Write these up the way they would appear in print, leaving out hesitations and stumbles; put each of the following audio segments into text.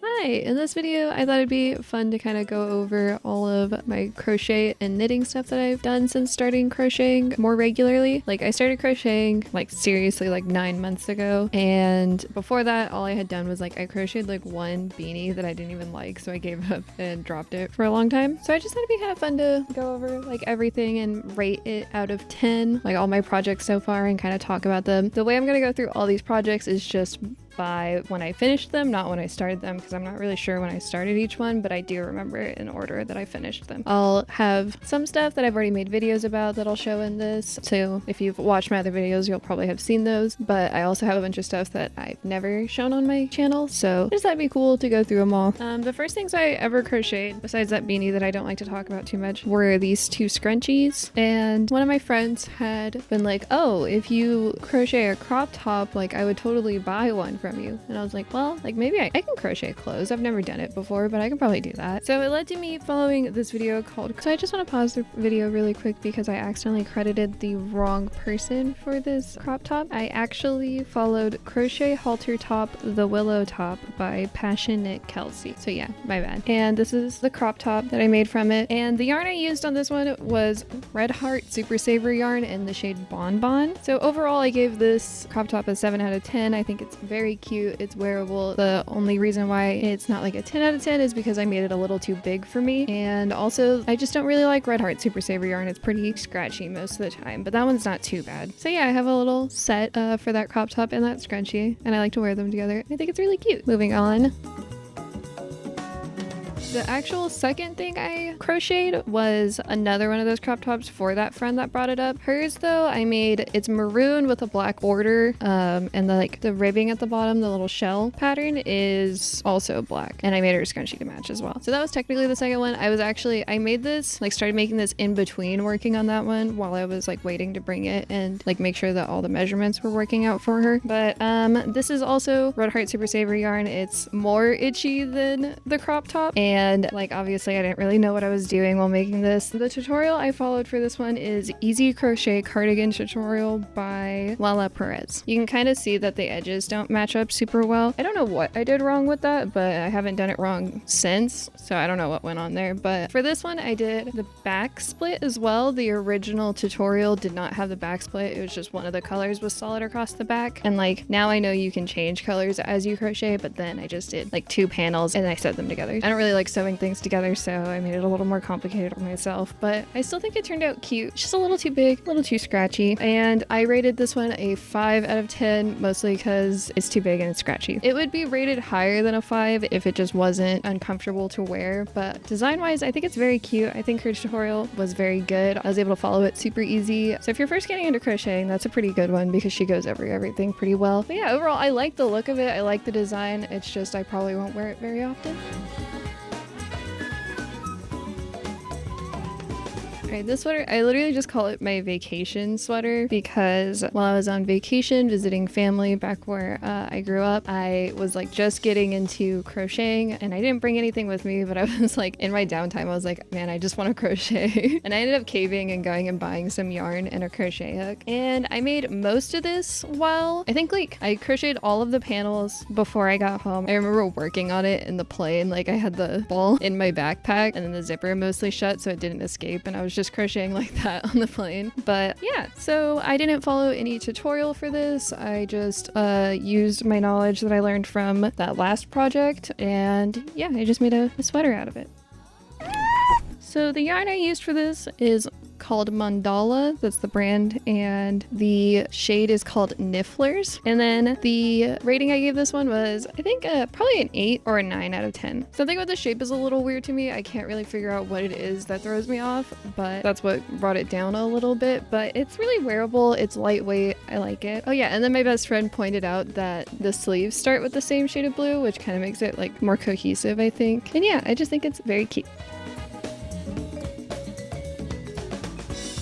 Hi! In this video, I thought it'd be fun to kind of go over all of my crochet and knitting stuff that I've done since starting crocheting more regularly. Like, I started crocheting, like, seriously, like 9 months ago. And before that, all I had done was, like, I crocheted, like, one beanie that I didn't even like, so I gave up and dropped it for a long time. So I just thought it'd be kind of fun to go over, like, everything and rate it out of 10, like, all my projects so far and kind of talk about them. The way I'm gonna go through all these projects is just by when I finished them, not when I started them, because I'm not really sure when I started each one, but I do remember it in order that I finished them. I'll have some stuff that I've already made videos about that I'll show in this, so if you've watched my other videos, you'll probably have seen those, but I also have a bunch of stuff that I've never shown on my channel, so I just thought it'd be cool to go through them all. The first things I ever crocheted, besides that beanie that I don't like to talk about too much, were these two scrunchies, and one of my friends had been like, oh, if you crochet a crop top, like, I would totally buy one from you. And I was like, well, like, maybe I can crochet clothes. I've never done it before, but I can probably do that. So it led to me following this video called, so I just want to pause the video really quick because I accidentally credited the wrong person for this crop top. I actually followed Crochet Halter Top The Willow Top by Passionate Kelsey. So yeah, my bad. And this is the crop top that I made from it. And the yarn I used on this one was Red Heart Super Saver yarn in the shade Bon Bon. So overall, I gave this crop top a 7 out of 10. I think it's very cute. It's wearable. The only reason why it's not like a 10 out of 10 is because I made it a little too big for me. And also, I just don't really like Red Heart Super Saver yarn. It's pretty scratchy most of the time, but that one's not too bad. So yeah, I have a little set for that crop top and that scrunchie, and I like to wear them together. I think it's really cute. Moving on. The actual second thing I crocheted was another one of those crop tops for that friend that brought it up. Hers though, I made, it's maroon with a black border, and the ribbing at the bottom, the little shell pattern is also black. And I made her a scrunchie to match as well. So that was technically the second one. I made this, like started making this in between working on that one while I was like waiting to bring it and like make sure that all the measurements were working out for her. But this is also Red Heart Super Saver yarn. It's more itchy than the crop top, and like obviously I didn't really know what I was doing while making this. The tutorial I followed for this one is Easy Crochet Cardigan Tutorial by Lala Perez. You can kind of see that the edges don't match up super well. I don't know what I did wrong with that, but I haven't done it wrong since, so I don't know what went on there. But for this one I did the back split as well. The original tutorial did not have the back split. It was just one of the colors was solid across the back, and like now I know you can change colors as you crochet, but then I just did like 2 panels and I sewed them together. I don't really like sewing things together, so I made it a little more complicated for myself, but I still think it turned out cute. Just a little too big, a little too scratchy, and I rated this one a 5 out of 10, mostly because it's too big and it's scratchy. It would be rated higher than a 5 if it just wasn't uncomfortable to wear, but design-wise, I think it's very cute. I think her tutorial was very good. I was able to follow it super easy. So if you're first getting into crocheting, that's a pretty good one because she goes over everything pretty well. But yeah, overall, I like the look of it. I like the design. It's just I probably won't wear it very often. Alright, this sweater, I literally just call it my vacation sweater because while I was on vacation visiting family back where I grew up, I was like just getting into crocheting and I didn't bring anything with me, but I was like in my downtime, I was like, man, I just want to crochet. And I ended up caving and going and buying some yarn and a crochet hook. And I made most of this while, I think like I crocheted all of the panels before I got home. I remember working on it in the plane, like I had the ball in my backpack and then the zipper mostly shut so it didn't escape, and I was just crocheting like that on the plane. But yeah, so I didn't follow any tutorial for this. I just used my knowledge that I learned from that last project, and yeah, I just made a sweater out of it. So the yarn I used for this is called Mandala, that's the brand, and the shade is called Nifflers. And then the rating I gave this one was, I think, probably an 8 or a 9 out of 10. Something about the shape is a little weird to me. I can't really figure out what it is that throws me off, but that's what brought it down a little bit. But it's really wearable, it's lightweight, I like it. Oh yeah, and then my best friend pointed out that the sleeves start with the same shade of blue, which kind of makes it like more cohesive, I think. And yeah, I just think it's very cute.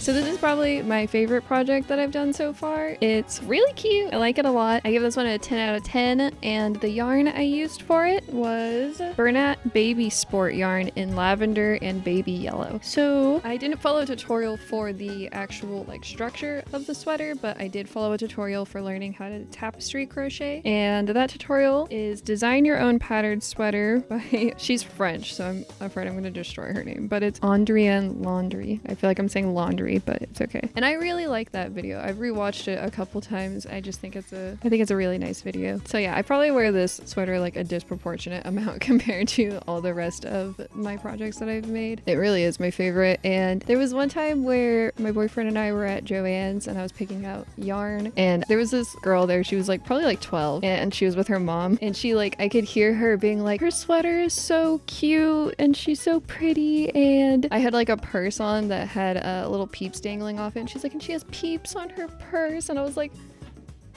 so this is probably my favorite project that I've done so far. It's really cute. I like it a lot. I give this one a 10 out of 10, and the yarn I used for it was Bernat Baby Sport yarn in lavender and baby yellow. So I didn't follow a tutorial for the actual like structure of the sweater, but I did follow a tutorial for learning how to tapestry crochet, and that tutorial is Design Your Own Patterned Sweater by, she's French, so I'm afraid I'm going to destroy her name, but it's Andrienne Laundry. I feel like I'm saying laundry, but it's okay. And I really like that video. I've rewatched it a couple times. I just think it's a really nice video. So yeah, I probably wear this sweater like a disproportionate amount compared to all the rest of my projects that I've made. It really is my favorite. And there was one time where my boyfriend and I were at Joann's and I was picking out yarn, and there was this girl there. She was like probably like 12, and she was with her mom, and she like, I could hear her being like, her sweater is so cute and she's so pretty. And I had like a purse on that had little peeps dangling off it, and she's like, and she has peeps on her purse, and I was like,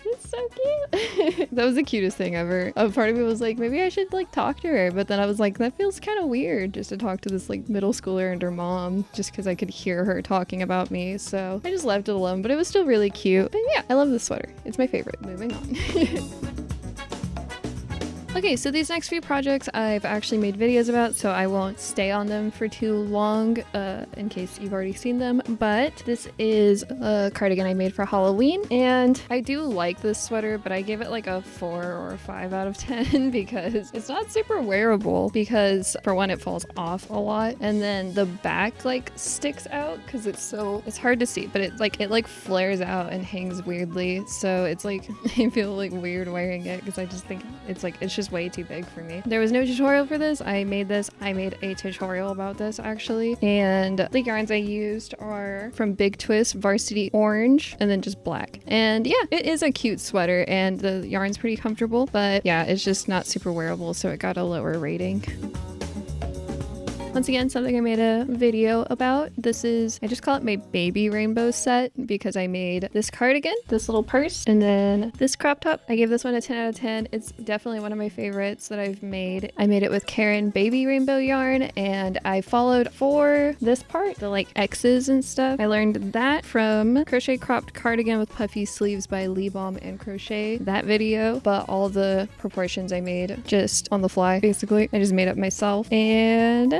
it's so cute. That was the cutest thing ever. A part of me was like, maybe I should like talk to her, but then I was like, that feels kind of weird just to talk to this like middle schooler and her mom, just because I could hear her talking about me. So I just left it alone, but it was still really cute. But yeah, I love this sweater. It's my favorite. Moving on. Okay, so these next few projects I've actually made videos about, so I won't stay on them for too long in case you've already seen them. But this is a cardigan I made for Halloween, and I do like this sweater, but I gave it like a 4 or a 5 out of 10 because it's not super wearable, because for one, it falls off a lot, and then the back like sticks out because it's hard to see, but it like flares out and hangs weirdly. So it's like, I feel like weird wearing it because I just think it's just way too big for me. There was no tutorial for this. I made a tutorial about this actually, and the yarns I used are from Big Twist Varsity Orange and then just black. And yeah, it is a cute sweater and the yarn's pretty comfortable, but yeah, it's just not super wearable, so it got a lower rating. Once again, something I made a video about. This is, I just call it my baby rainbow set because I made this cardigan, this little purse, and then this crop top. I gave this one a 10 out of 10. It's definitely one of my favorites that I've made. I made it with Karen baby rainbow yarn, and I followed for this part, the like X's and stuff. I learned that from Crochet Cropped Cardigan with Puffy Sleeves by Lee Balm and Crochet, that video, but all the proportions I made just on the fly, basically. I just made up myself, and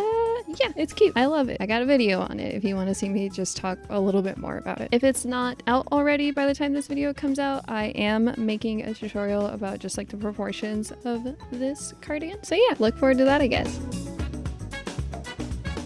yeah, it's cute. I love it. I got a video on it if you want to see me just talk a little bit more about it. If it's not out already by the time this video comes out, I am making a tutorial about just like the proportions of this cardigan. So yeah, look forward to that, I guess.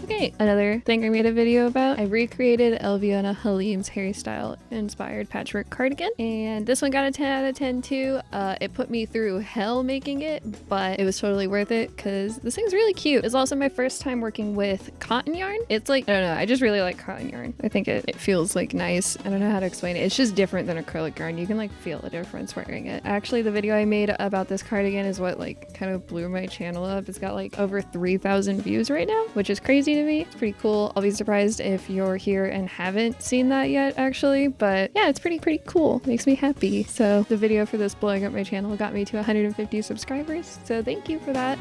Okay, another thing I made a video about, I recreated Elviona Halim's hairstyle inspired patchwork cardigan, and this one got a 10 out of 10 too. It put me through hell making it, but it was totally worth it because this thing's really cute. It's also my first time working with cotton yarn. It's like, I don't know, I just really like cotton yarn. I think it feels like nice. I don't know how to explain it. It's just different than acrylic yarn. You can like feel the difference wearing it. Actually, the video I made about this cardigan is what like kind of blew my channel up. It's got like over 3,000 views right now, which is crazy to me. It's pretty cool. I'll be surprised if you're here and haven't seen that yet, actually, but yeah, it's pretty cool. Makes me happy. So the video for this blowing up my channel got me to 150 subscribers, so thank you for that.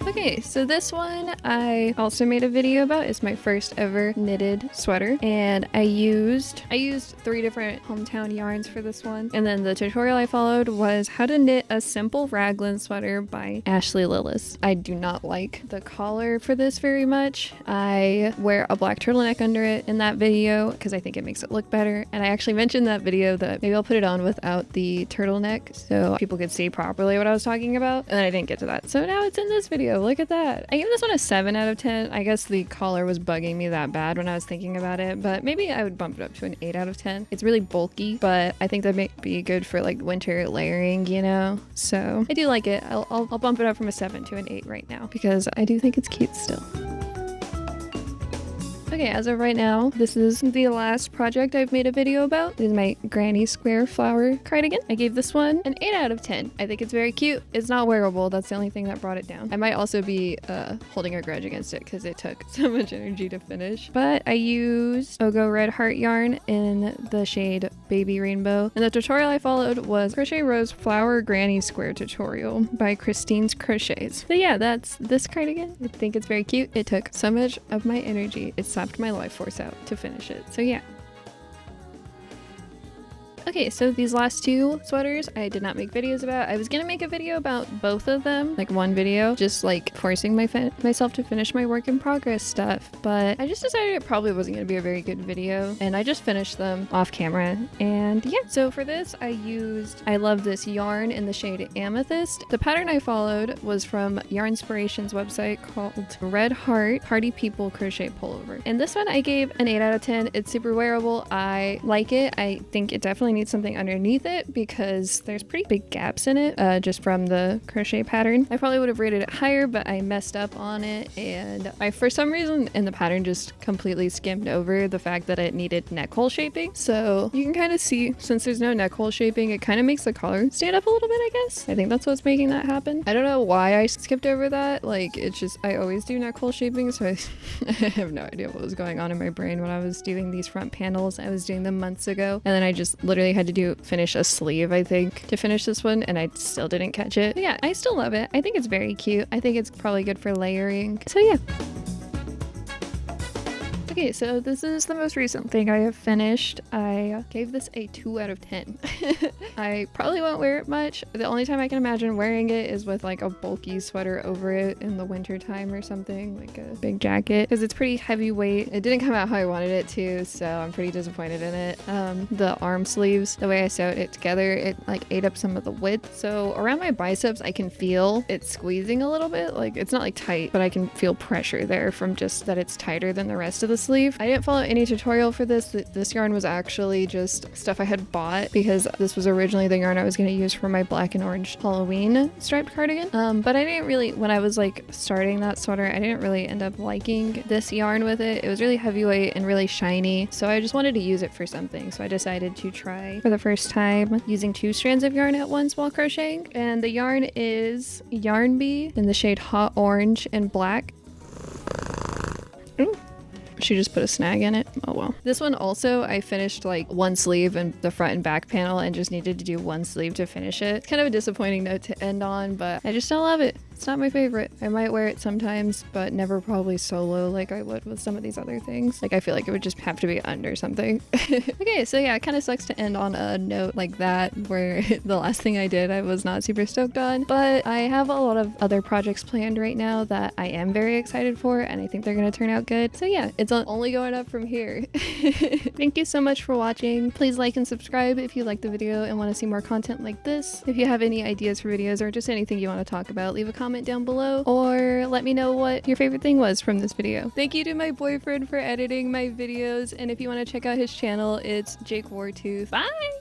Okay, so this one I also made a video about. It's my first ever knitted sweater, and I used 3 different hometown yarns for this one. And then the tutorial I followed was how to knit a simple raglan sweater by Ashley Lillis. I do not like the collar for this very much. I wear a black turtleneck under it in that video because I think it makes it look better. And I actually mentioned that video that maybe I'll put it on without the turtleneck so people could see properly what I was talking about. And then I didn't get to that. So now it's in this video. Look at that. I gave this one a 7 out of 10. I guess the collar was bugging me that bad when I was thinking about it, but maybe I would bump it up to an 8 out of 10. It's really bulky, but I think that may be good for like winter layering, you know? So I do like it. I'll bump it up from a 7 to an 8 right now because I do think it's cute still. Okay, as of right now, this is the last project I've made a video about. This is my granny square flower cardigan. I gave this one an 8 out of 10. I think it's very cute. It's not wearable. That's the only thing that brought it down. I might also be holding a grudge against it because it took so much energy to finish. But I used Ogo Red Heart yarn in the shade Baby Rainbow. And the tutorial I followed was Crochet Rose Flower Granny Square tutorial by Christine's Crochets. So yeah, that's this cardigan. I think it's very cute. It took so much of my energy. It's slapped my life force out to finish it. So yeah. Okay, so these last two sweaters I did not make videos about. I was gonna make a video about both of them, like one video, just like forcing myself to finish my work in progress stuff, but I just decided it probably wasn't gonna be a very good video, and I just finished them off camera. And yeah, so for this I love this yarn in the shade Amethyst. The pattern I followed was from Yarnspiration's website called Red Heart Party People Crochet Pullover, and this one I gave an 8 out of 10. It's super wearable. I like it. I think it definitely needs something underneath it because there's pretty big gaps in it, just from the crochet pattern. I probably would have rated it higher, but I messed up on it, and I, for some reason in the pattern, just completely skimmed over the fact that it needed neck hole shaping. So you can kind of see, since there's no neck hole shaping, it kind of makes the collar stand up a little bit, I guess. I think that's what's making that happen. I don't know why I skipped over that. Like, it's just, I always do neck hole shaping, so I have no idea what was going on in my brain when I was doing these front panels. I was doing them months ago, and then I just literally had to finish a sleeve, I think, to finish this one, and I still didn't catch it. But yeah, I still love it. I think it's very cute. I think it's probably good for layering. So yeah. Okay, so this is the most recent thing I have finished. I gave this a 2 out of 10. I probably won't wear it much. The only time I can imagine wearing it is with like a bulky sweater over it in the winter time or something, like a big jacket, because it's pretty heavyweight. It didn't come out how I wanted it to, so I'm pretty disappointed in it. The arm sleeves, the way I sewed it together, it like ate up some of the width. So around my biceps, I can feel it squeezing a little bit. Like, it's not like tight, but I can feel pressure there from just that it's tighter than the rest of the sleeve. I didn't follow any tutorial for this. This yarn was actually just stuff I had bought because this was originally the yarn I was going to use for my black and orange Halloween striped cardigan. But I didn't really, when I was like starting that sweater, I didn't really end up liking this yarn with it. It was really heavyweight and really shiny, so I just wanted to use it for something. So I decided to try for the first time using 2 strands of yarn at once while crocheting. And the yarn is Yarn Bee in the shade Hot Orange and Black. Ooh. She just put a snag in it. Oh well. This one also, I finished like one sleeve and the front and back panel and just needed to do one sleeve to finish it. It's kind of a disappointing note to end on, but I just don't love it. It's not my favorite. I might wear it sometimes, but never probably solo like I would with some of these other things. Like, I feel like it would just have to be under something. Okay, so yeah, it kind of sucks to end on a note like that where the last thing I did I was not super stoked on, but I have a lot of other projects planned right now that I am very excited for, and I think they're going to turn out good. So yeah, it's only going up from here. Thank you so much for watching. Please like and subscribe if you like the video and want to see more content like this. If you have any ideas for videos or just anything you want to talk about, leave a comment down below or let me know what your favorite thing was from this video. Thank you to my boyfriend for editing my videos, and if you want to check out his channel, it's Jake Wartooth. Bye!